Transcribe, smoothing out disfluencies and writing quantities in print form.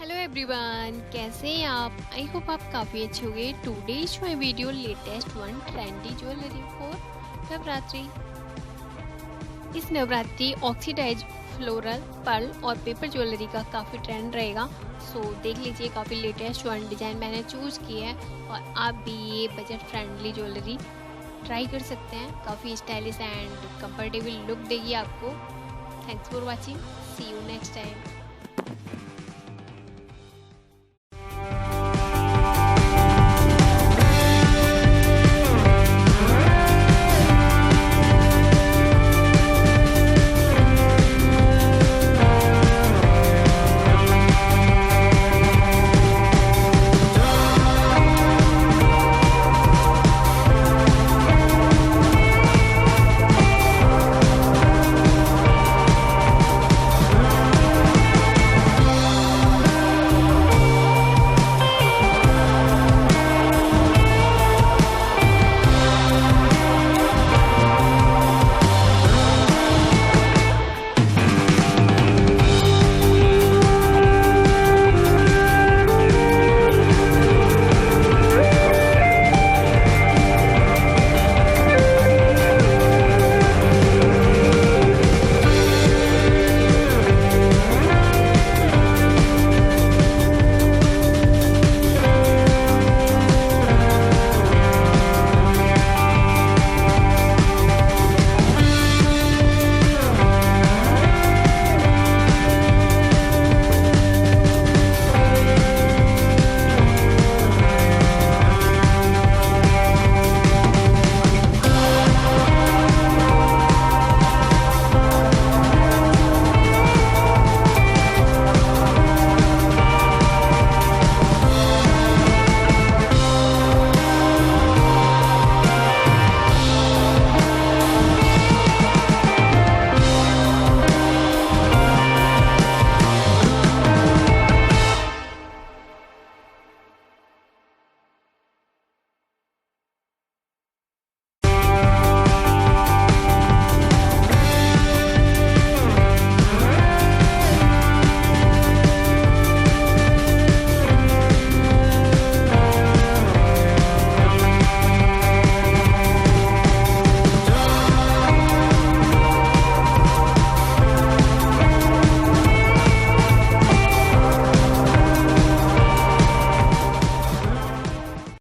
Hello everyone, कैसे हैं आप? आई होप आप काफ़ी अच्छे होंगे। Today is my video latest one trendy jewellery for Navratri. इस नवरात्रि ऑक्सीडाइज फ्लोरल पर्ल और पेपर ज्वेलरी का काफ़ी ट्रेंड रहेगा। सो देख लीजिए, काफ़ी लेटेस्ट वन डिज़ाइन मैंने चूज़ की है और आप भी ये बजट फ्रेंडली ज्वेलरी ट्राई कर सकते हैं। काफ़ी स्टाइलिश एंड कंफर्टेबल लुक देगी आपको। Thanks for watching, see you next time.